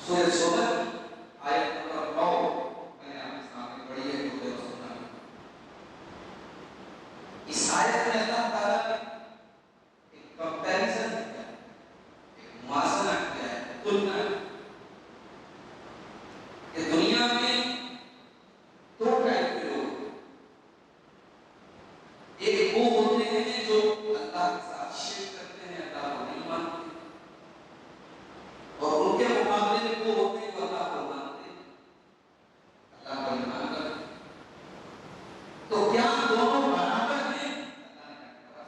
سورہ زمر آیت نمبر 9 میں نے آپ کے سامنے پڑھی ہے تو ذرا سننا. اس آیت میں اللہ تعالیٰ نے ایک کمپیریزن کیا ہے، ایک موازنہ کیا ہے، تلنا کہ دنیا میں دو ٹائپ کے لوگ ہیں. ایک وہ ہوتے ہیں جو اللہ کے ساتھ شرک کرتے ہیں، اللہ کو نہیں مانتے، اور ان کے مقابلے میں وہ ہوتے ہیں جو اللہ کو مانتے ہیں، اللہ کو ایمان کرتے ہیں. تو کیا دونوں برابر ہیں؟ اللہ نے کہا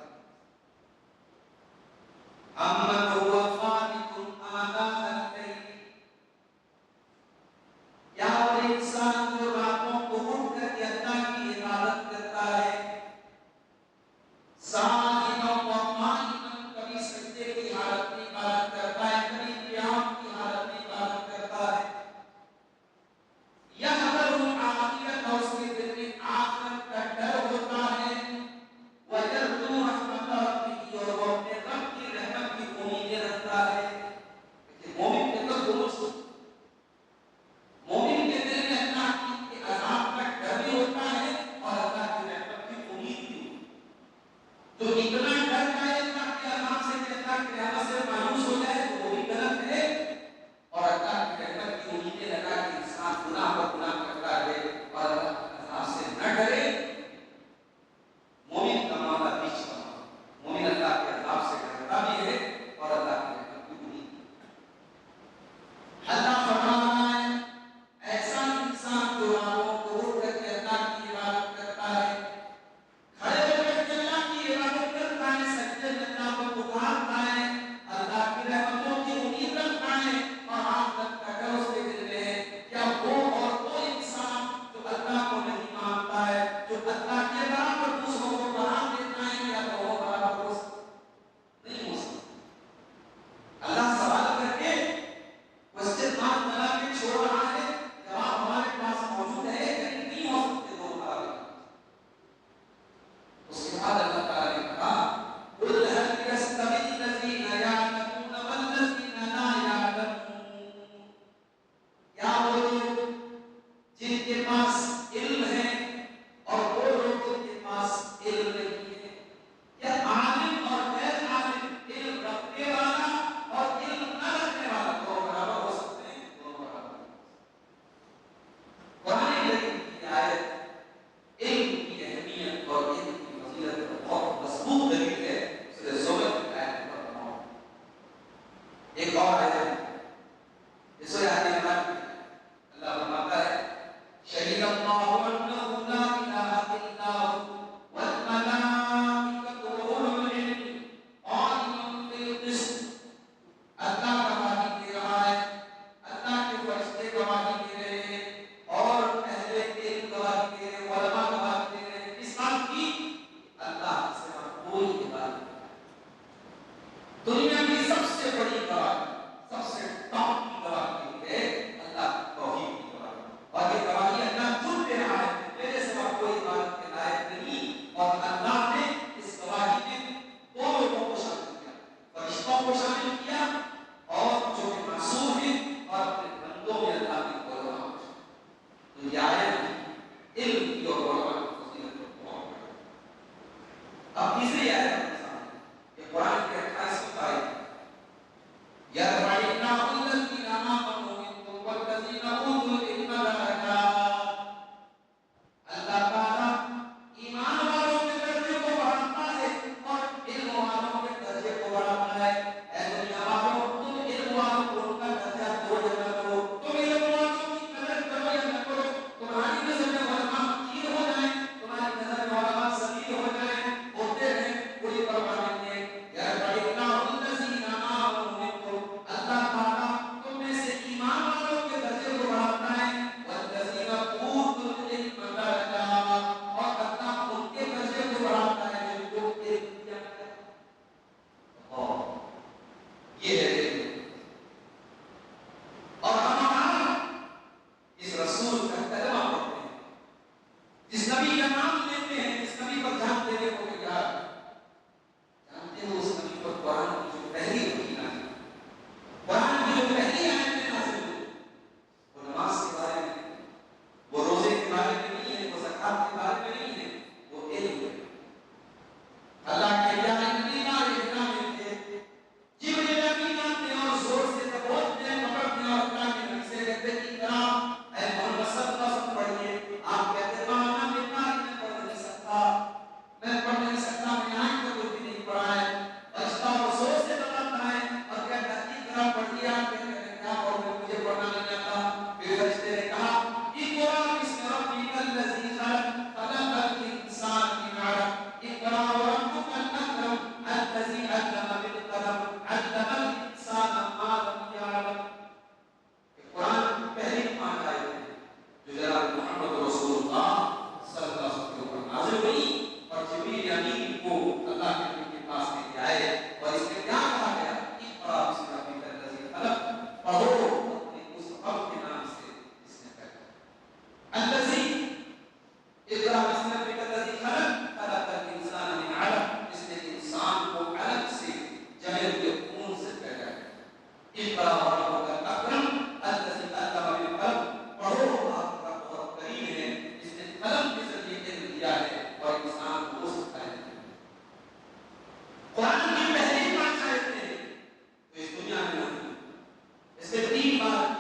امن هو خالق آناء الليل، یا وہ انسان جو راتوں کو اٹھ کر کے اللہ کی عبادت کرتا ہے، ساجدا و قائما، کبھی سجدے کی حالت میں عبادت کرتا ہے، کبھی قیام کی حالت میں عبادت کرتا ہے، یحذر عاقبۃ، اس کے دل میں آخرت کا ڈر ہوتا ہے، وَيَرْجُو رَحْمَتَ رَبِّهِ، اور وہ اپنے رب کی رحمت کی امیدیں رکھتا ہے. لیکن مومن کے اندر دونوں چیزیں، مومن کے دل میں اللہ کے عذاب کا ڈر بھی ہوتا ہے اور اللہ کی رحمت کی امید بھی ہوتی ہے. تو اتنا ڈر جائے اللہ کے عذاب سے کہ اللہ کی رحمت سے مایوس ہو جائے تو وہ بھی غلط ہے، اور اللہ کی رحمت کی امیدیں لگا کے انسان گناہ پر گناہ کرتا ہے اور اللہ کے عذاب سے نہ ڈرے، مومن کا معاملہ بیچ کا معاملہ. مومن اللہ کے عذاب سے ڈرتا بھی ہے اور اللہ کی رحمت کی امید بھی. اللہ فرما رہا ہے ایسا انسان جو راتوں کو اٹھ کر کے اللہ کی عبادت کرتا ہے، کھڑے ہو کر کے اللہ کی عبادت کرتا ہے، سجدے میں اللہ کو پکارتا ہے، اللہ کی رحمتوں کی امید رکھتا ہے اور آخرت کا ڈر اس کے دل میں ہے. کیا وہ اور وہ انسان جو اللہ کو نہیں مانتا ہے، جو اللہ کے برابر دوسروں کو قرار دیتا ہے، کیا وہ برابر ہو سکتا؟ نہیں ہو سکتا. اللہ سوال کر کے مسجد مار بنا کے چھوڑ رہا ہے، جواب ہمارے پاس موجود ہے، لیکن نہیں ہو سکتے دونوں برابر. اس کے بعد اللہ تعالیٰ نے کہا قُلْ هَلْ يَسْتَوِي الَّذِينَ يَعْلَمُونَ وَالَّذِينَ لَا يَعْلَمُونَ، کیا وہ لوگ جن کے پاس علم ہے اور وہ لوگ جن کے پاس علم نہیں ہے، یا عالم اور غیر عالم، علم رکھنے والا اور علم نہ رکھنے والا، دونوں برابر ہو سکتے ہیں؟ دونوں برابر. قرآن کریم کی آیت علم کی اہمیت اور علم کی فضیلت پر بہت مضبوط دلیل ہے. سورہ زمر کی آیت نمبر 9. ایک اور آیت ہے اس سورہ آل عمران کی، اللہ فرماتا ہے شہید اللہ انہ لا الہ الا هو والملائکۃ وَأُولُو العلم قائما بالقسط. اللہ گواہی دے رہا ہے، اللہ کے فرشتے گواہی دے رہے ہیں اور اہل علم گواہی دے رہے ہیں، علماء گواہی دے رہے ہیں. اس بات کی اللہ کے سوا کوئی عبادت نہیں. دنیا کی سب سے بڑی گواہی، سب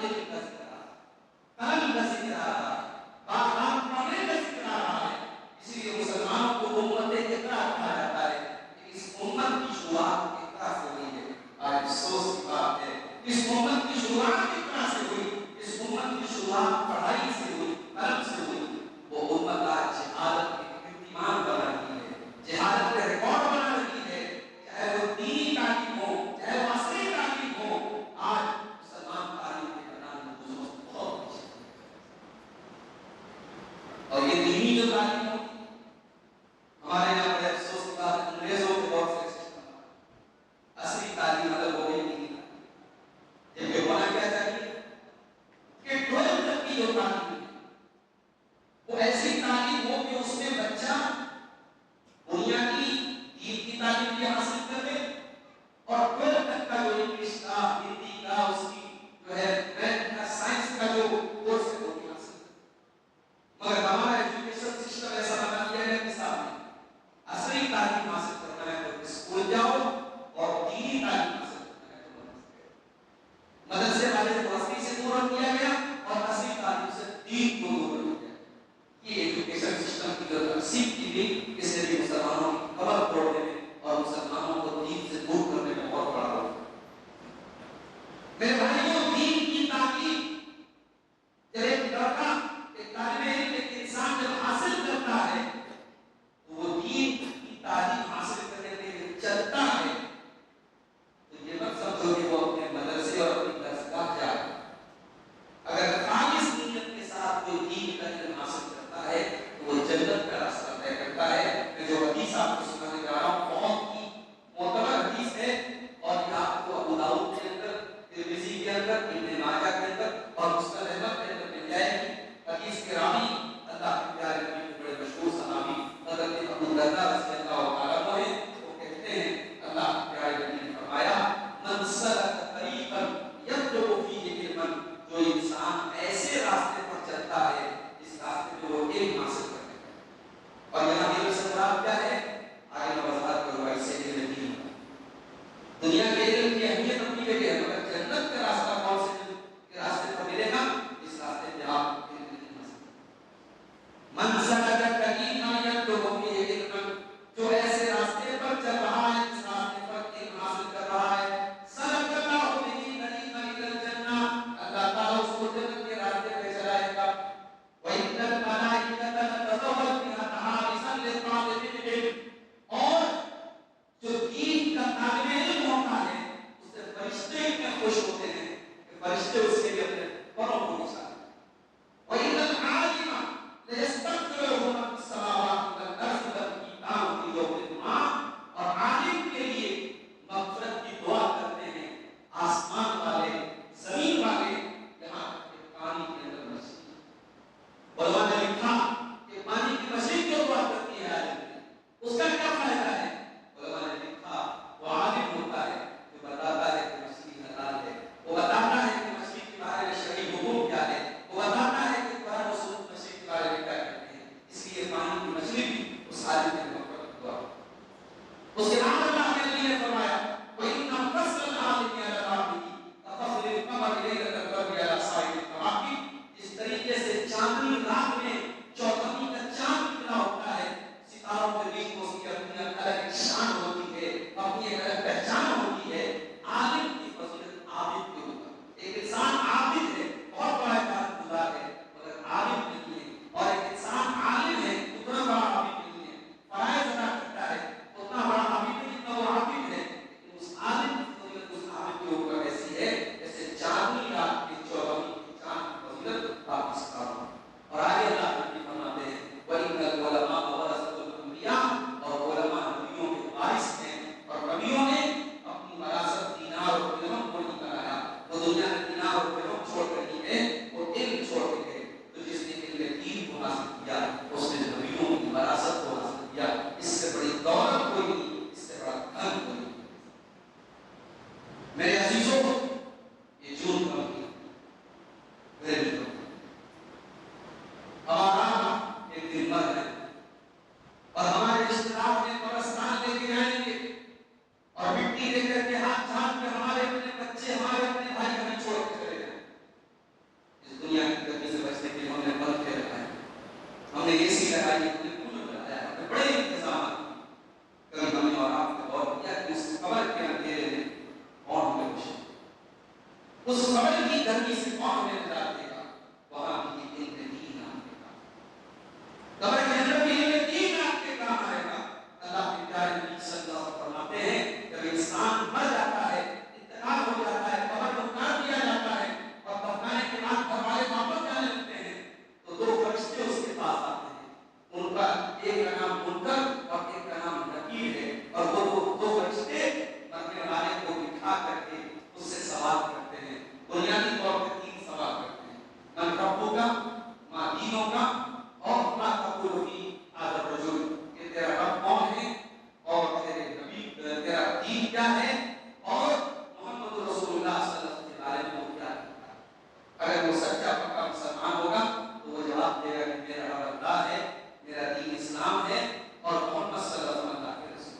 لینے کا ذکر آ رہا ہے، قلم کا ذکر آ رہا ہے، باغات پڑھنے کا ذکر آ رہا ہے۔ اس لیے مسلمانوں کو امت اقرا کہا جاتا ہے کہ اس امت کی شروعات اقرا سے ہوئی ہے۔ آج افسوس کی بات ہے، اس امت کی شروعات اقرا سے ہوئی، اس امت کی شروعات پڑھائی سے ہوئی، قلم سے ہوئی۔ وہ امت آج جہالت کے کیرتیمان بنا رہی ہے، جہالت کے ریکارڈ بنا رہی ہے، چاہے وہ دینی تعلیم ہو، چاہے وہ عصری تعلیم ہو۔ آج مسلمان تعلیم کے میدان میں بہت پیچھے ہے۔ اور یہ دینی جو تعلیم ہوتی ہے، ہمارے یہاں بڑے افسوس کی بات ہے، انگریزوں کے دور سے سسٹم عصری تعلیم الگ ہو گئی، دینی تعلیم، جبکہ ہونا کیا چاہیے کہ 12 تک کی جو تعلیم ہے وہ ایسی تعلیم ہو کہ اس میں بچہ بنیادی دین کی تعلیم بھی حاصل کرے، اور 12 تک کا جو انگلش کا، ہندی کا، اس کی جو ہے میتھ کا، سائنس کا جو کورس ہے وہ بھی حاصل کرے۔ مگر ہمارا ایجوکیشن سسٹم ایسا بنا دیا ہے کہ صاحب عصری تعلیم حاصل کرنا ہے تو اسکول جاؤ، اور دینی تعلیم حاصل کرنا ہے تو مدرسے والے کو عصری سے دور رکھ دیا گیا اور عصری تعلیم سے دین کو دور رکھ دیا گیا۔ یہ ایجوکیشن سسٹم کی جو تقسیم کی گئی، اس نے بھی مسلمانوں کی کمر توڑنے میں اور مسلمانوں کو دین سے دور کرنے میں بہت بڑا رول ہے۔ میرے بھائیوں، دین کی تعلیم جب ایک لڑکا، ایک طالب علم، ایک انسان جب حاصل کرتا ہے تو وہ دین کی تعلیم حاصل کرنے کے لیے چلتا ہے، تو یہ مت سمجھو کہ وہ اپنے مدرسے اور اپنی درسگاہ جائے۔ اگر خالص نیت کے ساتھ کوئی دین کا علم حاصل کرتا ہے تو وہ جنت کا راستہ طے کرتا ہے۔ میں جو حدیث آپ کو سنانے جا رہا ہوں بہت ہی معتبر حدیث ہے، اور یہ آپ کو ابو داؤد کے اندر، ترمذی کے اندر، ابن ماجہ کے اندر اور مسند احمد کے اندر مل جائے گی۔ حدیث کے راوی اللہ کے پیارے نبی کے بڑے مشہور صحابی حضرت ابو درداء رضی اللہ تعالیٰ عنہ ہیں۔ وہ کہتے ہیں اللہ کے پیارے نبی نے فرمایا، من سلک طریقا یطلب فیہ علما، جو انسان ایسے راستے پر چلتا ہے جس راستے میں وہ علم حاصل کرنے کا، اور یہاں علم سے مراد کیا ہے؟ آگے میں وضاحت کروں گا، اس سے علم دین ہے۔ دنیا کے علم کی اہمیت اپنی جگہ ہے، مگر جنت کا راستہ کون سے راستے پر ملے گا؟ اس راستے پہ آپ علم نہیں حاصل کریں۔ من سلک طریقا یطلب فیہ علما، جو ایسے راستے پر چل رہا ہے، اس راستے پر علم حاصل کر رہا ہے، سلک اللہ بہ طریقا الی الجنہ، اللہ تعالیٰ اس کو جنت کے راستے پہ چلائے گا۔ وَإِنَّ الْمَلَائِكَةَ لَتَضَعُ أَجْنِحَتَهَا لِمَن طَالِبٍ الْعِلْمِ، اور جو دین کا طالب علم ہوتا ہے اس سے فرشتے اتنے خوش ہوتے ہیں کہ فرشتے اس کے لیے اپنے پروں کو نثارتے ہیں۔ وَإِنَّ الْعَالِمَ لَيَسْتَغْفِرُ لَهُ مَن فِي السَّمَاوَاتِ وَالْأَرْضِ وَالْإِيمَانُ فِي يَوْمِ الْجُمْعَةِ، اور عالم کے لیے مغفرت کی دعا کرتے ہیں آسمان والے، زمین والے، یہاں تک کہ پانی کے اندر مچھلی۔ علماء نے لکھا کہ پانی کی مچھلی کیوں دعا کرتی ہے عالم کی، اس کا کیا فائدہ ہے؟ علماء نے لکھا وہ عالم ہوتا ہے جو بتاتا ہے کہ مچھلی حلال ہے، وہ بتاتا ہے کہ مچھلی کے بارے میں شرعی حکم کیا ہے، وہ بتاتا ہے کہ قرآن و سنت مچھلی کے بارے میں کیا کہتے ہیں۔ اس لیے پانی کی مچھلی بھی اس عالم کے مغفرت کی دعا۔ اس کے بعد اللہ کے نبی نے فرمایا وَإِنَّ فَضْلَ الْعَالِمِ عَلَى الْعَابِدِ كَفَضْلِ الْقَمَرِ لَيْلَةَ الْبَدْرِ عَلَى سَائِرِ الْكَوَاكِبِ، جس طریقے سے چاندنی رات میں چوتھنی کا چاند نکلا ہوتا ہے، ستاروں کے بیچ میں اس کی اپنی الگ ایک شان ہوتی ہے، اپنی ایک الگ پہچان ہوتی ہے، عالم کی فضیلت عابد کے اوپر۔ ایک انسان عابد ہے، بہت بڑا عبادت گزار ہے، مگر عالم نہیں ہے، اور ایک انسان عالم ہے، اتنا بڑا عابد نہیں ہے، فرائض ادا کرتا ہے، اتنا بڑا عابد نہیں جتنا وہ عابد ہے، لیکن اس عالم کی فضیلت اس عابد کے اوپر ایسی ہے جیسے چاندنی رات کی چوتھنی کی چاند کی فضیلت باقی ستاروں۔ اور آگے اللہ تعالیٰ فرماتے ہیں وَإِنَّ الْعُلَمَاءَ وَرَثَةُ الْأَنْبِيَاءِ، اور علماء نبیوں کے وارث ہیں، اور نبیوں نے اپنی وراثت دینار اور درہم کو نہیں بنایا، وہ دنیا میں دینار اور درہم چھوڑ کر نہیں گئے، وہ علم چھوڑ کے گئے۔ تو جس نے علم دین کو حاصل کیا اس نے نبیوں کی وراثت کو حاصل کیا۔ اس سے بڑی دولت کوئی نہیں، اس سے بڑا دھن کوئی نہیں۔ میرے عزیزوں، یہ جون کا مہینہ ہمارا ایک دن مر ہے، اور ہمارے رشتے دار نے قبرستان لے کے جائیں گے، اور مٹی لے کر کے ہاتھ تھام کے ہمارے اپنے بچے، ہمارے اپنے بھائی ہمیں چھوڑ کے چلے جائیں۔ گرمی سے کون ہمیں نجات دے گا؟ وہاں بھی علم دین آپ کے کام، قبر کے اندر بھی علم دین آپ کے کام آئے گا۔ اللہ کے پیارے نبی صلی اللہ علیہ وسلم فرماتے ہیں جب انسان مر جاتا ہے، انتقال ہو جاتا ہے، قبر کو اتار دیا جاتا ہے اور دفنانے کے بعد گھر والے واپس جانے لگتے ہیں تو دو فرشتے اس کے پاس آتے ہیں، ان کا ایک کا نام منکر اور ایک کا نام نکیر ہے، اور وہ دو فرشتے مرنے والے کو بٹھا کر کے اس سے سوال کرتے ہیں، بنیادی طور پہ 3 سوال کرتے ہیں، من ربک کا، ما دینک کا، اور ما تقول فی ھذا الرجل، کہ تیرا رب کون ہے اور تیرے نبی تیرا دین کیا ہے اور محمد رسول اللہ صلی اللہ علیہ وسلم کے بارے میں وہ کیا کہتا ہے۔ اگر وہ سچا پکا مسلمان ہوگا تو وہ جواب دے گا کہ میرا رب اللہ ہے، میرا دین اسلام ہے اور محمد صلی اللہ علیہ وسلم اللہ کے رسول۔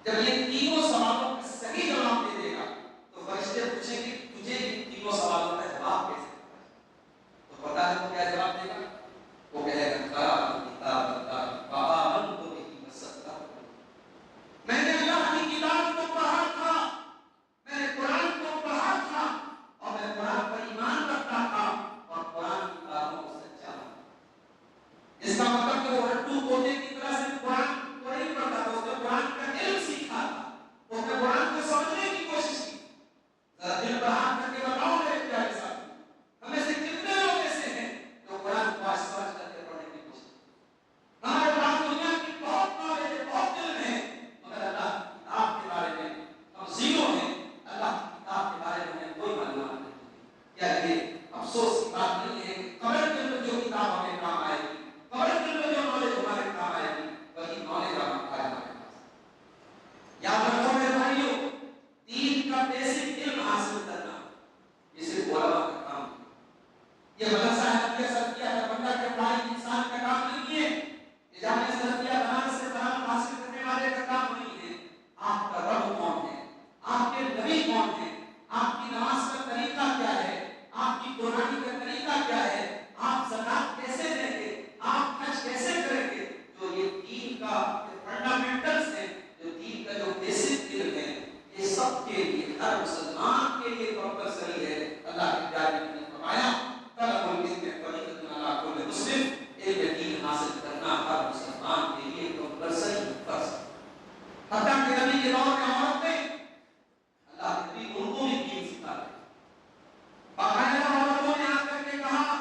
جب یہ تینوں سوالوں کا صحیح جواب دے دے گا تو فرشتے پوچھیں گے تجھے ان تینوں سوالوں کا جواب کیسے پتا ہے؟ تو پتا ہے وہ کیا جواب دے گا؟ وہ کہے گا قرأت کتاب اللہ وآمنت بہ وصدقت، میں نے اللہ کی کتاب کو پڑھا تھا، میں نے قرآن کو پڑھا تھا اور میں قرآن پر ایمان رکھتا تھا اور قرآن کی باتوں کو سچا مانتا تھا۔ اس کا مطلب کہ وہ ہٹو پوتے کی طرح سے قرآن کو نہیں پڑھتا تھا، اس نے قرآن کا علم سیکھا تھا، اس نے قرآن کو سمجھنے کی کوشش کی۔ ذرا دل پر ہاتھ کر کے بتاؤ میرے پیارے ساتھی، ہمیں سے کتنے لوگ ایسے ہیں جو قرآن کو آج سمجھ کر کے پڑھنے کی کوشش کرتے ہیں؟ ہمارے پاس دنیا کی بہت نالج ہے، بہت علم ہے، مگر اللہ کی کتاب کے بارے میں ہم زیرو ہیں، اللہ کی کتاب کے بارے میں ہمیں کوئی معلومات نہیں ہے۔ کیا یہ افسوس کی بات نہیں ہے کہ قبر کے اندر جو کتاب ہمیں کام آئے گی، قبر کے اندر جو نالج ہمارے کام آئے گی، وہی نالج ہمارے پاس۔ یاد رکھو میرے بھائیوں، دین کا بیسک علم حاصل کرنا یہ صرف علماء کا کام ہے۔ یہ مدرسہ حنفیہ سلفیہ کا بندہ کے فارغ انسان کا کام نہیں ہے، یہ جامعہ سلفیہ بنانے سے تعلیم حاصل کرنے والے کا کام نہیں ہے۔ آپ کا رب کون ہے، آپ کے نبی کون ہے، آپ کی نماز کا طریقہ کیا ہے، آپ کی قربانی کا طریقہ کیا ہے، آپ زکات کیسے دیں گے، آپ حج کیسے کریں گے، جو یہ دین کا فنڈامنٹلز ہیں، جو دین کا جو بیسک علم ہے، یہ سب کے لیے ہر مسلمان کے لیے کمپلسری ہے۔ اللہ کے پیارے نبی نے فرمایا طلب العلم فریضۃ علی کل مسلم، علم دین حاصل کرنا ہر مسلمان کے لیے کمپلسری فرض ہے۔ حتیٰ کہ نبی کے دور میں عورتیں، اللہ کے نبی ان کو بھی دین سکھاتے ہیں۔ باقاعدہ عورتوں نے آ کر کے کہا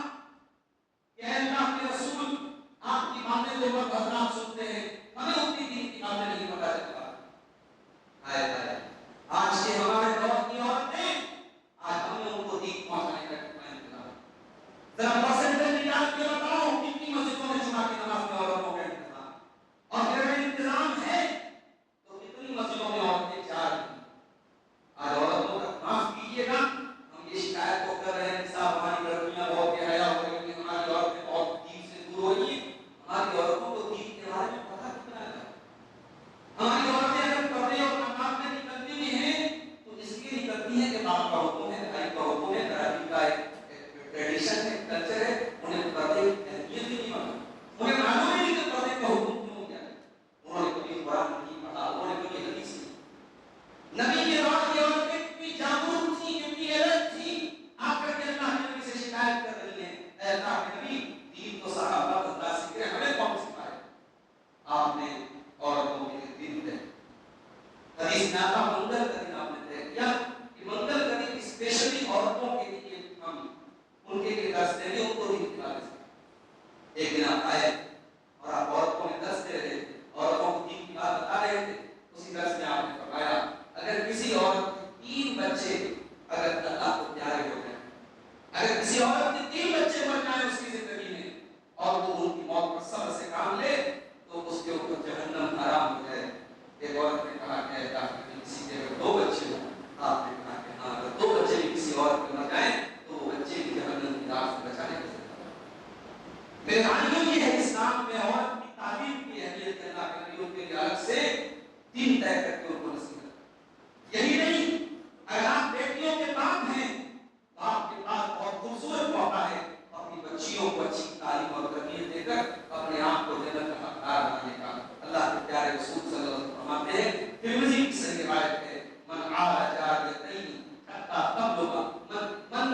کہ اے اللہ کے رسول، آپ کی باتیں تو بہت حضرات سنتے ہیں، ہمیں اتنی دین کی باتیں نہیں پتہ چلتا۔ ہائے ہائے، آج کے ہمارے دور کی عورتیں، آج ہم نے ان کو دین پہنچانے کا کتنا انتظام۔ ذرا پرسنٹیج نکال کے بتاؤ کتنی مسجدوں میں جمعہ کی نماز میں عورتوں کا انتظام، اور اگر انتظام ہے تو کتنی مسجدوں میں عورتیں جا رہی ہیں۔ آج عورتوں کا معاف کیجیے گا، ہم یہ شکایت کو کر رہے ہیں کہ صاحب ہماری لڑکیاں بہت بے حیا ہو رہی ہیں، ہماری عورتیں بہت دین سے دور ہو رہی ہیں۔ ہماری عورتوں کو دین کے بارے میں پتہ کتنا ہے؟ ہماری عورتیں اگر پردے اور نقاب میں نکلتی بھی ہیں تو اس لیے نکلتی ہیں کہ باپ کا حکم ہے، بھائی کا حکم ہے، عربی کا ایک ٹریڈیشن ہے، کلچر ہے، انہیں پردے کی اہمیت ہی نہیں معلوم، انہیں معلوم ہی نہیں کہ پردے کا حکم کیوں کیا ہے۔ انہوں نے کبھی قرآن نہیں پڑھا، انہوں نے کبھی حدیث نہیں۔ نبی کے دور کی عورتیں کتنی جاگروک تھیں، کتنی الرٹ تھیں، آ کر کے اللہ کے نبی سے شکایت کر رہی ہیں، اے اللہ کے نبی، دین تو صحابہ اللہ سیکھ رہے، ہمیں کون سکھائے؟ آپ نے عورتوں کے لیے دین دے۔ حدیث میں آتا منگل کا دن آپ نے طے کیا کہ منگل کا دن اسپیشلی عورتوں کے لیے ہم ان کے لیے درس دیں گے، ان کو دین کھلا دیں۔ ایک دن آپ آئے اور آپ عورتوں میں درس دے رہے تھے، عورتوں کو دین کی بات بتا رہے تھے، اسی درس میں آپ نے فرمایا اگر کسی عورت کے 3 بچے اگر اللہ کو پیارے ہو جائیں، اگر کسی عورت کے 3 بچے مر جائیں اس کی زندگی میں اور وہ ان کی موت پر صبر سے کام لے تو اس کے اوپر جہنم حرام ہو جائے۔ ایک عورت نے کہا کہ اللہ کے کسی کے اگر 2 بچے ہوں، آپ نے کہا کہ ہاں اگر 2 بچے بھی کسی عورت کے مر جائیں تو وہ بچے بھی جہنم کی آگ سے بچانے کا ذمہ دار۔ میرے بھائیوں، یہ ہے اسلام میں عورت کی تعلیم کی اہمیت کہ اللہ کے نبی ان کے لیے الگ سے دین طے کر کے ان کو نصیحت۔ یہی نہیں، اگر آپ بیٹیوں کے باپ ہیں تو آپ کے پاس بہت خوبصورت موقع ہے اپنی بچیوں کو اچھی تعلیم اور تربیت دے کر اپنے آپ کو جنت کا حقدار بنانے کا۔ اللہ کے پیارے رسول صلی اللہ علیہ وسلم فرماتے ہیں، ترمذی کی صحیح روایت ہے، من عال جاریتین حتی تبلغ من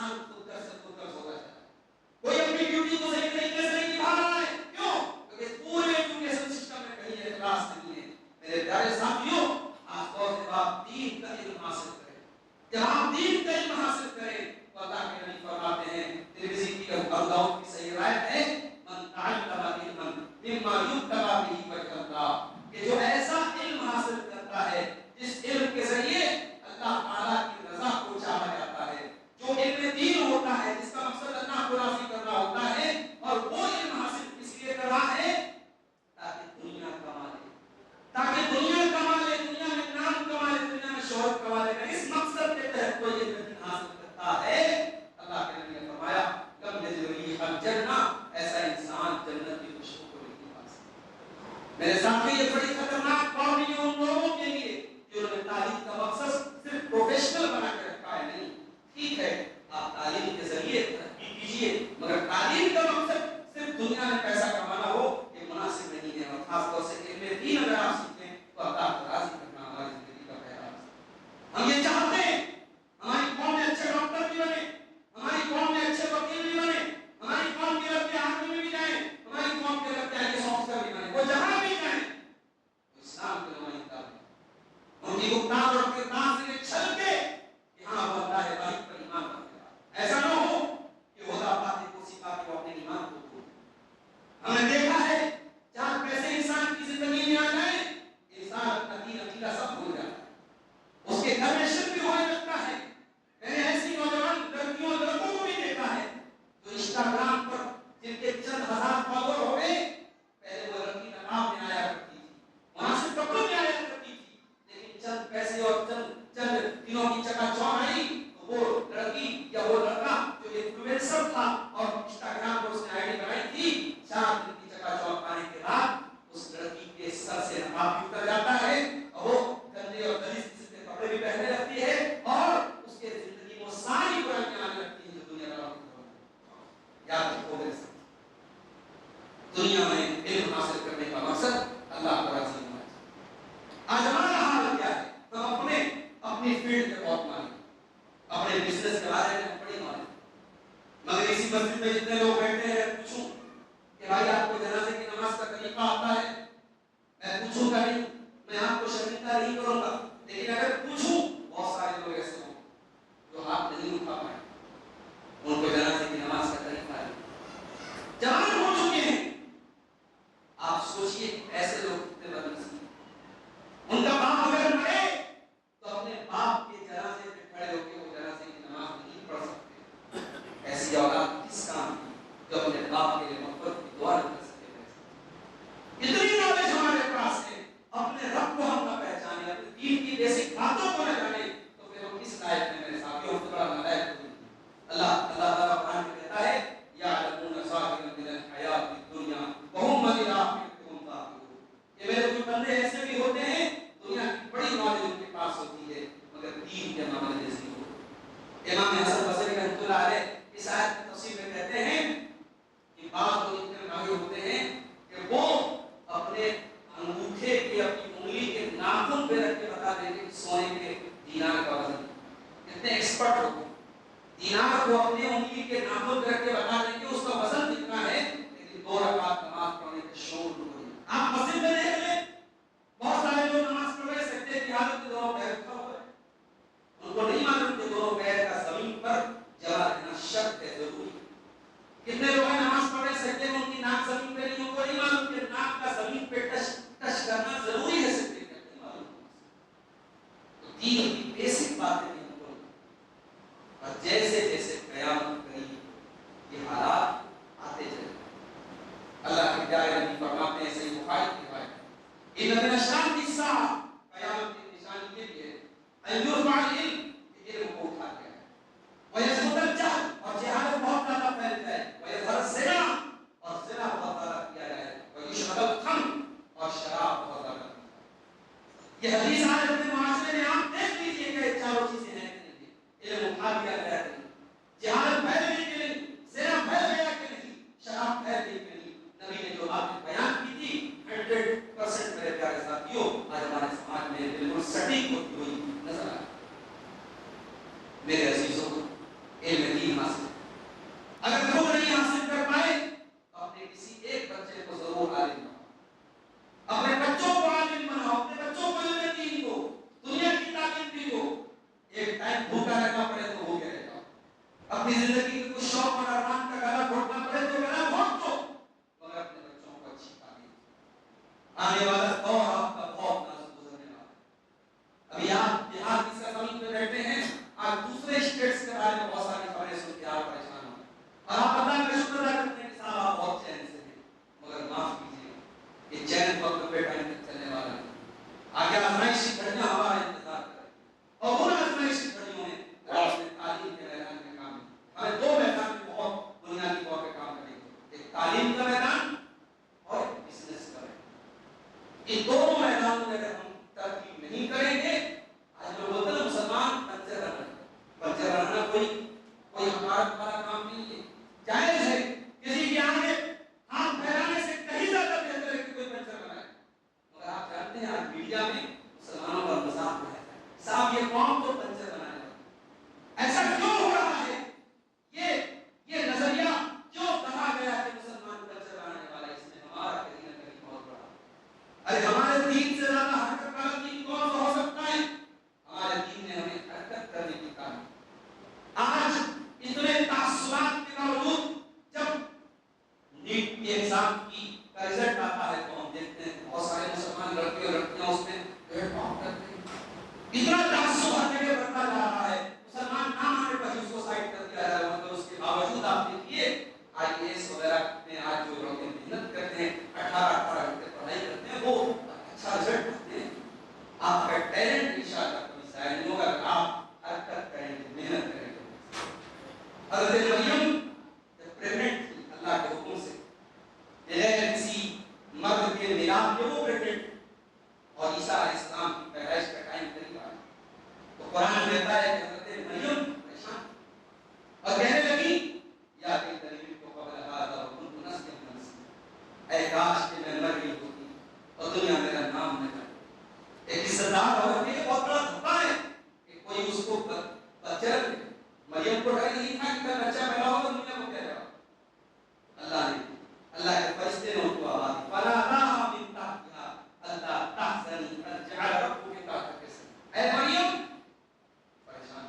انسان خود کر ہو جاتا ہے. کوئی اپنی ڈیوٹی کو صحیح طریقے سے نہیں نبھا رہا ہے. کیوں؟ کیونکہ پورے ایجوکیشن سسٹم میں کہیں اخلاص نہیں ہے. میرے پیارے ساتھیوں، خاص طور سے آپ دین کا علم حاصل کریں. جب آپ دین کا علم حاصل کریں تو اللہ کے نبی فرماتے ہیں، ترمذی کی ابو داؤد کی صحیح روایت ہے، من تعلم علما مما یبتغى به وجه اللہ، کہ جو ایسا علم حاصل کرتا ہے جس علم کے ذریعے اللہ تعالیٰ کی رضا کو چاہا جاتا ہے، جو علم دین ہوتا ہے جس کا مقصد اللہ کو راضی کرنا ہوتا ہے، اور وہ علم حاصل اس لیے کر رہا ہے تاکہ دنیا کما لے، تاکہ دنیا کما لے، دنیا میں نام کما لے، دنیا میں شہرت کما لے. اس مقصد کے تحت وہ یہ دین حاصل کرتا ہے. اللہ کے نبی نے فرمایا لم یجد ریح الجنہ، ایسا انسان جنت کی خوشبو کو نہیں پا سکتا. میرے سامنے یہ بڑی خطرناک پاؤں ان لوگوں کے لیے جنہوں نے تعلیم کا مقصد صرف پروفیشنل بنا کے رکھا ہے. نہیں، ٹھیک ہے آپ تعلیم کے ذریعے ترقی کیجیے، مگر تعلیم کا مقصد صرف دنیا میں پیسہ کمانا ہو یہ مناسب نہیں ہے. اور خاص طور سے علم دین اگر آپ سیکھیں تو اللہ کو راضی کرنا ہماری زندگی کا پہلا راستہ. ہم یہ چاہتے ہیں ہماری قوم میں اچھے ڈاکٹر بھی بنے، ہماری قوم میں اچھے وکیل بھی بنے، ہماری قوم کے لڑکے آرمی میں بھی جائیں، ہماری قوم کے لڑکے آئی ایس آفیسر بھی بنے. وہ جہاں بھی جائیں اسلام کے نمائندہ بنے. ان کی گفتار اور کردار سے چھل کے یہاں وہ اللہ ہے واحد پر ایمان رکھے گا. ایسا نہ ہو کہ عہدہ پاتے کرسی پاتے وہ اپنے ایمان کو کھو دے. ہم نے دیکھا ہے جہاں پیسے انسان کی زندگی میں آ جائیں انسان اپنا دین عقیدہ سب بھول جاتا ہے، اس کے گھر میں شرک بھی ہونے لگتا ہے. میں نے ایسی نوجوان لڑکیوں اور لڑکوں کو بھی دیکھا ہے جو انسٹاگرام پر جن کے چند ہزار فالوور ہو گئے. پہلے وہ لڑکی نقاب میں آیا کرتی تھی، مناسب کپڑوں میں آیا کرتی تھی، لیکن چند پیسے اور چند دنوں کی چکا چوند آئی تو وہ لڑکی یا وہ لڑکا جو انفلوئنسر تھا اور انسٹاگرام پر اس نے آئی ڈی بنائی تھی، 4 دن کی چکا چوند آنے کے بعد اس لڑکی کے سر سے نقاب بھی اتر جاتا ہے اور وہ گندے اور غلیظ قسم کے کپڑے بھی پہننے لگتی ہے اور اس کے زندگی میں ساری برائیاں آنے لگتی ہیں جو دنیا کا یاد رکھو. میرے ساتھ دنیا میں علم حاصل کرنے کا مقصد اللہ کو راضی ہونا ہے. آج ہمارا حال کیا ہے؟ ہم اپنی فیلڈ کے بہت مالک، اپنے بزنس کے بارے میں بڑی مالک، مگر اسی مسجد میں جتنے لوگ بیٹھے ہیں پوچھوں کہ بھائی آپ کو جنازے کی نماز کا طریقہ آتا ہے؟ میں پوچھوں گا نہیں، میں آپ کو شرمندہ نہیں کروں گا، لیکن اگر پوچھوں بہت سارے لوگ ایسے ہوں جو ہاتھ نہیں اٹھا پائے، ان کو جنازے کی نماز کا طریقہ ہے. جوان ہو چکے ہیں، آپ سوچئے ایسے لوگ کتنے بدنصیب. ان کا باپ اگر مرے تو اپنے باپ کے جنازے پہ کھڑے ہو کے وہ جنازے کی نماز نہیں پڑھ سکتے. ایسی اولاد کس کام کی جو اپنے باپ کے لیے مغفرت کی دعا نہیں کر سکتے. اتنی نالج ہمارے پاس ہے، اپنے رب کو ہم نہ پہچانے، اپنے دین کی بیسک باتوں کو نہ جانے تو پھر ہم کس لائق ہیں؟ میرے ساتھیوں ہم تو بڑا نالائق ہوتے ہیں. اللہ تعالیٰ قرآن میں کہتا ہے یعلمون ظاہرا من الحیات الدنیا وهم عن الآخرۃ هم غافلون. یہ میرے کچھ بندے ایسے بھی ہوتے ہیں دنیا کی بڑی نالج ان کے پاس ہوتی ہے مگر دین کے معاملے میں نہیں ہوتے. امام حسن بصری رحمۃ اللہ علیہ اس آیت کی تفسیر میں کہتے ہیں کہ بعض لوگ اتنے ماہر ہوتے ہیں کہ وہ اپنے انگوٹھے کے اپنی انگلی کے ناخن پہ رکھ کے بتا دیں گے سونے کے دینار کا وزن. کتنے ایکسپرٹ ہوتے ہیں، دینار کو اپنے انگلی کے ناخن پہ رکھ کے بتا دیں کہ اس کا وزن کتنا ہے، لیکن 2 رکعت نماز پڑھنے کے شعور نہیں. آپ مسجد میں دیکھ لیں بہت سارے لوگ نماز پڑھ رہے سجدے کی حالت میں دونوں پیر اٹھا ہوا ہے. ان کو نہیں معلوم کہ دونوں پیر کا زمین پر جگہ رہنا شرط ہے، ضروری ہے. کتنے لوگ ہیں نماز پڑھ رہے سجدے میں ان کی ناک زمین پہ نہیں، ان کو نہیں معلوم کہ ناک کا زمین پہ ٹچ کرنا ضروری ہے سجدے میں، نہیں معلوم. تو دین کی بیسک باتیں نہیں ہم لوگ، اور جیسے جیسے قیامت قریب یہ حالات آتے چلے. اللہ کے پیارے نبی فرماتے ہیں صحیح بخاری کی روایت ان من اشراط الساعہ، قیامت کی نشانی یہ بھی ہے ان یرفع العلم، علم کو اٹھا دیا جائے، ویثبت الجہل، اور جہالت بہت زیادہ پھیل جائے، ویظہر الزنا، اور زنا بہت زیادہ کیا جائے، ویشرب الخمر، اور شراب بہت زیادہ پی جائے. یہ حدیث آج اپنے معاشرے میں آپ دیکھ لیجیے کہ یہ چاروں چیزیں ہیں کہ نہیں. علم اٹھا دیا گیا کہ نہیں، جہالت پھیل گئی کہ نہیں، زنا پھیل گیا کہ نہیں، شراب پھیل گئی کہ نہیں. نبی نے جو بات بیان کی تھی 100% میرے پیارے ساتھیوں آج ہمارے سماج میں بالکل سٹیک ہوتی ہوئی نظر آئی. اس کو بچے رکھے. مریم کو ڈر نہیں تھا کہ کل بچہ پیدا ہوگا دنیا کو کیا جائے. اللہ کے فرشتے نے ان کو آواز دی فناداها من تحتها الا تحزني قد جعل ربك تحتك سريا. اے مریم پریشان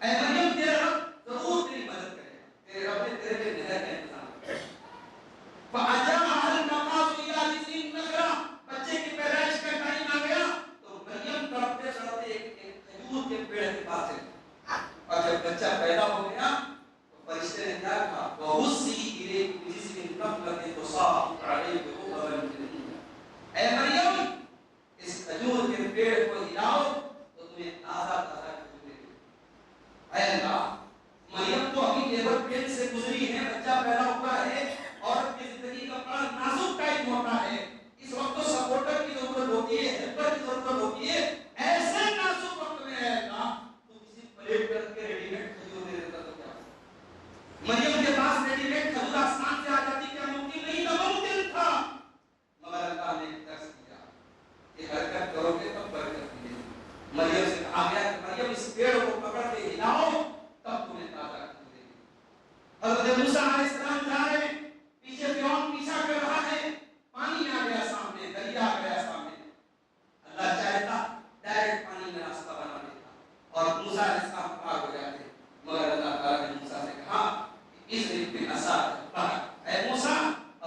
اے مریم تیرا رب ضرور تیری مدد کرے گا. تیرے رب نے تیرے لیے نہر کا انتظام کیا. فاجاءها المخاض الى جذع النخلة. بچے کی پیدائش کا ٹائم آ گیا تو مریم تڑپتے تڑپتے ایک کھجور کے پیڑ کے پاس چلی. اور جب بچہ پیدا ہو گیا تو فرشتے نے کیا کہا وَهُزِّي إِلَيْكِ بِجِذْعِ النَّخْلَةِ تُسَاقِطْ عَلَيْكِ رُطَبًا جَنِيًّا. اے مریم اس کھجور کے پیڑ کو ہلاؤ تو تمہیں تازہ تازہ کھجور ملے گی. اے اللہ مریم تو ابھی لیبر پین سے گزری ہے, بچہ پیدا ہوا ہے, عورت کی زندگی کا بڑا نازک ٹائم ہوتا ہے. اس وقت تو سپورٹر کی ضرورت ہوتی ہے, ہیلپر کی ضرورت ہوتی ہے. ایسے نازک وقت میں اے اللہ تو کسی پلیٹ پر کے ریڈی میڈ کھجور دے دیتا تو کیا ہوتا. مریم کے پاس ریڈی میڈ کھجور آسمان سے آ جاتی, کیا ممکن نہیں تھا؟ ممکن تھا. مگر اللہ نے ایک درس دیا, یہ حرکت کرو گے تب برکت ملے گی. مریم سے کہا گیا کہ مریم اس پیڑ کو پکڑ کے ہلاؤ تب تمہیں تازہ کھجور ملے گی. حضرت موسیٰ علیہ السلام جا رہے ہیں, پیچھے فرعون پیچھا کر رہا ہے, پانی آ گیا سامنے, دریا آ گیا سامنے. اللہ چاہتا ڈائریکٹ پانی میں راستہ بنا دیتا اور موسیٰ علیہ السلام پار ہو جاتے. مگر اللہ تعالیٰ نے موسیٰ سے کہا اس رب عصا پر, اے موسیٰ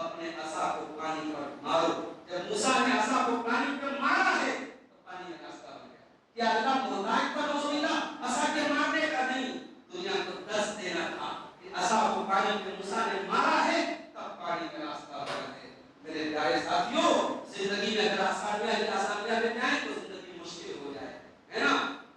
اپنے عصا کو پانی پر مارو. جب موسیٰ نے عصا کو پانی پر مارا ہے تو پانی میں راستہ بن گیا. کیا اللہ محتاج پر رسولہ عصا کے مارنے کا نہیں, دنیا کو دس دینا تھا کہ عصا کو پانی پہ موسیٰ نے مارا ہے تب پانی میں راستہ بنا ہے. میرے پیارے ساتھیوں, زندگی میں اگر آسانیاں مل جائیں تو زندگی مشکل ہو جائے, ہے نا.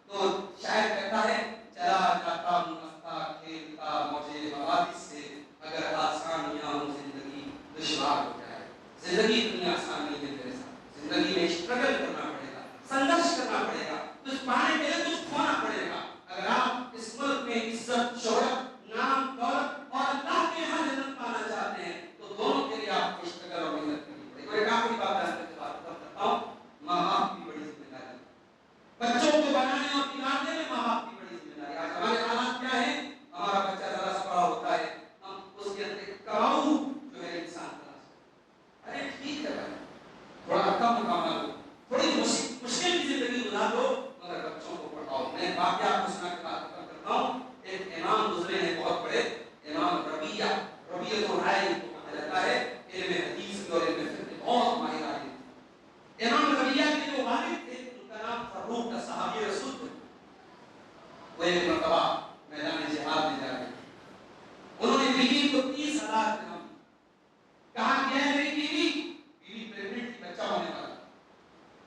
تو شاعر کہتا ہے چلا جاتا ہوں رستہ کھیلتا موجے حوادث سے, اگر آسانیاں ہو زندگی دشوار ہو جائے. زندگی اتنی آسان نہیں ہے میرے ساتھ, زندگی میں اسٹرگل کرنا پڑے گا, سنگرش کرنا پڑے گا, کچھ پانے کے لیے کچھ کھونا پڑے گا. اگر آپ اس ملک میں عزت, شہرت, نام, دولت اور اللہ کے یہاں جنت پانا چاہتے ہیں تو دونوں کے لیے آپ کو اسٹرگل اور محنت کرنی پڑے گی. ایک آخری بات کرتا ہوں, ماں باپ کی بڑی ذمہ داری, بچوں کو بنانے اور بگاڑنے میں ماں باپ کی بڑی ذمہ داری. آج ہمارے حالات کیا ہیں, ہمارا بچہ ذرا سا بڑا ہوتا ہے, ہم اس کے اندر کراؤ جو ہے انسان کا, ارے ٹھیک ہے بھائی تھوڑا کم کما لو, تھوڑی مشکل کی زندگی گزار لو, مگر بچوں کو پڑھاؤ. میں واقعہ آپ کو سنا کے بات کرتا ہوں. ایک امام گزرے ہیں بہت بڑے, امام ربیعۃ الرائے کو کہا جاتا ہے, علم حدیث اور علم فقہ بہت ماہر عالم. امام ربیعہ کے جو والد تھے ان کا نام فروخ تھا, صحابی رسول تھے. وہ ایک مرتبہ میدان جہاد میں جا رہے تھے. انہوں نے بیوی کو 30,000 درہم کہا کہ ہے میری بیوی پریگننٹ تھی, بچہ ہونے والا,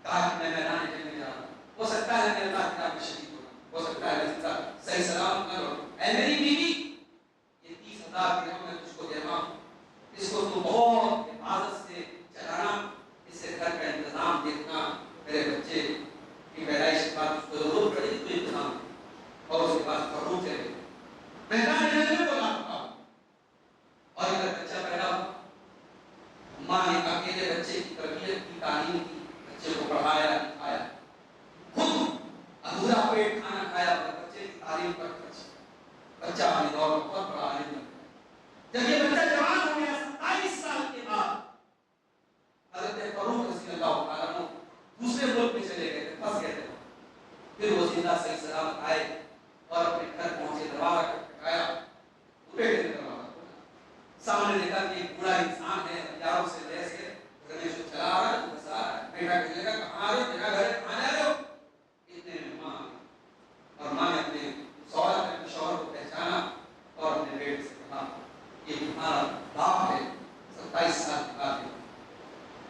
کہا کہ میں میدان جنگ میں جا رہا ہوں, ہو سکتا ہے میں اللہ کی راہ میں شہید ہو, ہو سکتا ہے میں صحیح سلامت نہ رہوں. اے میری بیوی یہ 30,000 درہم میں تجھ کو دے رہا ہوں, اس کو تو بہت حفاظت سے چلانا, اس سے گھر کا انتظام دیکھنا, میرے بچے کی پیدائش کے بعد اس کو ضرورت پڑی تو انتظام. اور اس کے بعد فروخ چلے میدان جنگ میں بولا اور اگر بچہ پیدا ہوا, ماں نے اکیلے بچے کی تربیت کی, تعلیم کی, بچے کو پڑھایا لکھایا, خود ادھورا پیٹ کھانا کھایا اور بچے کی تعلیم پر خرچ. بچہ اپنے دور میں بہت بڑا عالم بن گیا. جب یہ بچہ جوان ہو گیا 27 سال کے بعد, حضرت فاروق رضی اللہ تعالیٰ عنہ دوسرے ملک میں چلے گئے تھے, پھنس گئے تھے. پھر وہ زندہ صحیح سلامت آئے اور اپنے گھر پہنچے, دروازہ کھٹکھٹایا, بیٹے نے دروازہ کھولا, سامنے دیکھا کہ ایک بوڑھا انسان ہے, ہتھیاروں سے لیس ہے, گھر سے چلا آ رہا ہے, بس آ رہا ہے. بیٹا کہنے لگا کہاں آ رہے ہو, میرا گھر ہے, کہاں جا رہے ہو. اتنے میں ماں آ گئی اور ماں نے اپنے شوہر کو پہچانا اور اپنے بیٹے سے کہا یہ تمہارا باپ ہے, 27 سال کے بعد.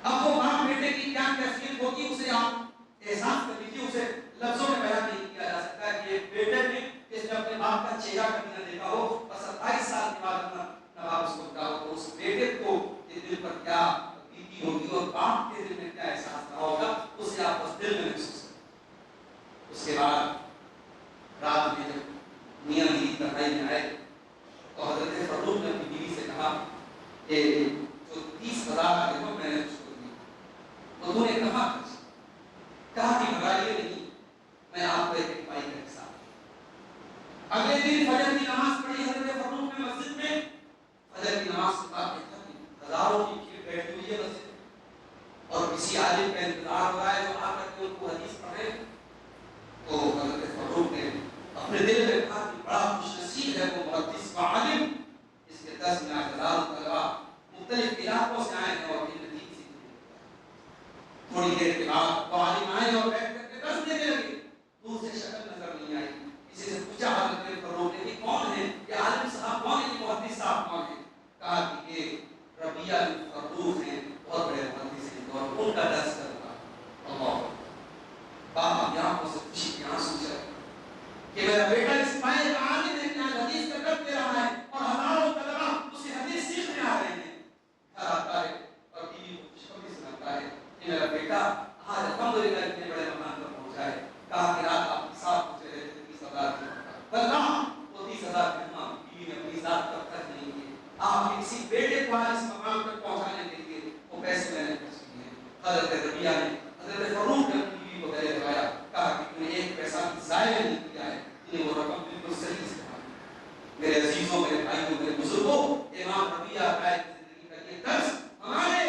اب وہ باپ بیٹے کی کیا کیفیت ہوتی اسے آپ احساس کر لیجیے, اسے لفظوں میں بیان نہیں کیا جا سکتا ہے کہ یہ بیٹے نے جس نے اپنے باپ کا چہرہ کبھی نہ دیکھا ہو اور 27 سال کے بعد اپنا نواب اس کو بتا ہو, تو اس بیٹے کو کے دل پر کیا بیتی ہوگی اور باپ کے دل میں کیا احساس رہا ہوگا, اسے آپ اس دل میں محسوس کریں. اس کے بعد رات میں جب میاں بیوی تنہائی میں آئے تو حضرت فاروق نے اپنی بیوی سے کہا کہ جو 30,000 درہم میں نے اس کو دی تو تو نے کہاں خرچ, کہا کہ بھگائیے نہیں, میں آپ کو ایک پائی اگلے دن فجر کی نماز پڑھی حضرت فاروق نے مسجد میں. فجر کی نماز کے بعد دیکھا کہ ہزاروں کی بھیڑ بیٹھی ہوئی ہے مسجد میں اور کسی عالم کا انتظار ہو رہا ہے جو آ کر کے ان کو حدیث پڑھے. تو حضرت فاروق نے اپنے دل میں کہا کہ بڑا خوش نصیب ہے وہ محدث و عالم، اس کے 10 میں ہزاروں طلبا مختلف علاقوں سے آئے ہیں اور یہ حدیث سیکھنے. تھوڑی دیر کے بعد وہ عالم آئے اور بیٹھ کر کے درس دینے لگے. دور سے شکل نظر نہیں آئی. کسی سے پوچھا حضرت فاروق نے کہ کون ہے یہ عالم صاحب، کون ہے یہ محدث صاحب کون ہے؟ کہا کہ یہ ربیعہ بن فروخ ہیں، بہت بڑے محدث ہیں اور ان کا درس کرتا. اللہ باپ یہاں کو سے خوشی کے آنسو چلے کہ میرا بیٹا اس پائے کا عالم ہے کہ آج حدیث کا درس دے رہا ہے اور ہزاروں طلبا اسے حدیث سیکھنے آ رہے ہیں. گھر آتا ہے اور بیوی کو خوشخبری سناتا ہے کہ میرا بیٹا آج الحمدللہ اتنے بڑے مقام پر پہنچا ہے. کہا کہ رات آپ کے ساتھ پہنچے رہے تھے 30,000 کی اللہ وہ 30,000 درہم بیوی نے اپنی ذات پر خرچ نہیں کیے. آپ کے کسی بیٹے کو آج اس مقام تک پہنچانے کے لیے وہ پیسے میں نے خرچ کیے ہیں. حضرت ربیعہ نے حضرت فاروق نے اپنی بیوی کو گلے لگایا. کہا کہ تم نے ایک پیسہ بھی ضائع نہیں کیا ہے، تم نے وہ رقم بالکل صحیح استعمال کی. میرے عزیزوں، میرے بھائیوں، میرے بزرگوں، امام ربیعہ کی زندگی کا یہ درس ہمارے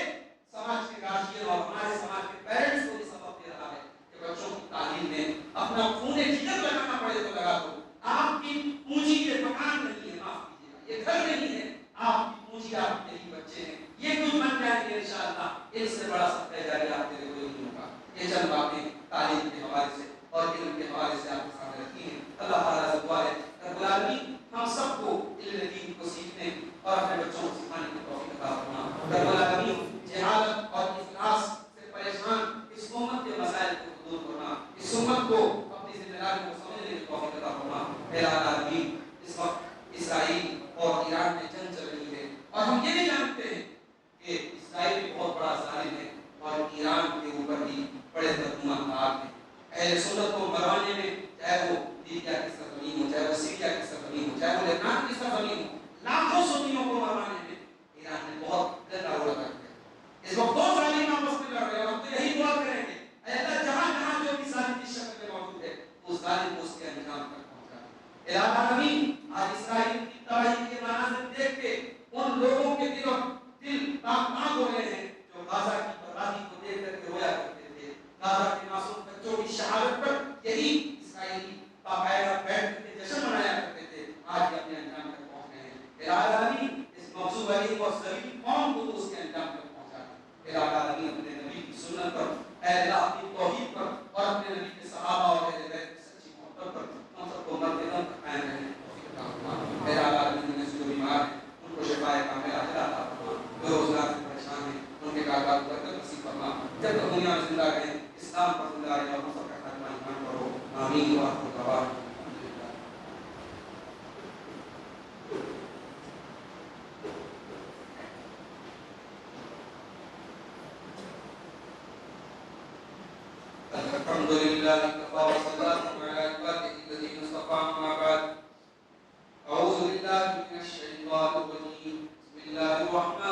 سماج کے گارجین اور ہمارے سماج کے پیرنٹس کو بھی سبق دے رہا ہے کہ بچوں کی تعلیم میں اپنا خون جگر لگانا پڑے تو لگا دو. آپ کی پونجی یہ مکان نہیں ہے، معاف کیجیے گا، یہ گھر نہیں ہے. آپ کی پونجی آپ کے ہی بچے ہیں. یہ کچھ بن جائیں گے انشاءاللہ. ان سے بڑا صدقہ جاریہ آپ کے لیے کوئی نہیں ہوگا. یہ چند باتیں تعلیم کے حوالے سے اور علم کے حوالے سے آپ کے سامنے رکھی ہیں. اللہ تعالیٰ سے دعا ہے رب العالمین ہم سب کو علم دین کو سیکھنے اور اپنے بچوں کو سکھانے کی توفیق عطا فرما. رب العالمین جہالت اور افلاس سے پریشان اس امت کے مسائل کو دور کرنا، اس امت کو اپنی ذمہ داری کو سمجھنے کی توفیق عطا فرما. اے العالمین اس وقت اسرائیل اور ایران میں جنگ چل رہی ہے اور ہم یہ بھی جانتے ہیں کہ اسرائیل بھی بہت بڑا ظالم ہے اور ایران کے اوپر بھی بڑے بدگمان کار ہیں. اہل سنت کو مروانے میں چاہے وہ لیبیا کی سرزمین ہو، چاہے وہ سیریا کی سرزمین ہو، چاہے وہ لبنان کی سرزمین ہو، لاکھوں سنیوں کو مروانے میں ایران نے بہت گندا رول ادا کیا. اس وقت دو ظالم آپس میں لڑ رہے ہیں اور ہم تو یہی دعا کریں گے اے اللہ جہاں جہاں جو بھی ظالم کی شکل میں موجود ہے اس ظالم کو اس کے انجام تک پہنچا دے. اے العالمین آج اسرائیل کی تباہی کے مناظر دیکھ کے ان لوگوں کے دل تاگ ہو رہے ہیں جو غزہ کی بربادی کو دیکھ کر کے رویا کرتے تھے. غزہ کے معصوم بچوں کی شہادت پر یہی اسرائیلی باقاعدہ بیٹھ کے جشن منایا کرتے تھے. آج یہ اپنے انجام تک پہنچ گئے ہیں. اے العالمین اس مغصوب علی اور ذلیل قوم کو تو اس کے انجام تک پہنچا دے. اے العالمین اپنے نبی کی سنت پر، اے اللہ اپنی توحید پر اور اپنے نبی کے صحابہ اور اہل بیت کی سچی محبت پر ہم سب کو مرتے دم تک قائم رہنے کی توفیق عطا فرما. اے العالمین میں جو بیمار ہیں ان کو شفائے کاملہ عطا فرما. جو روزگار سے پریشان ہیں ان کے کاروبار کو برکت نصیب فرما. جب تک دنیا میں زندہ رہیں اسلام پر زندہ رہیں اور ہم سب کا خاتمہ ایمان پر ہو. آمین وآخر دعوانا الحمد لله كفى وسلام على عباده الذين اصطفى. أما بعد أعوذ بالله من الشيطان الرجيم. بسم الله الرحمن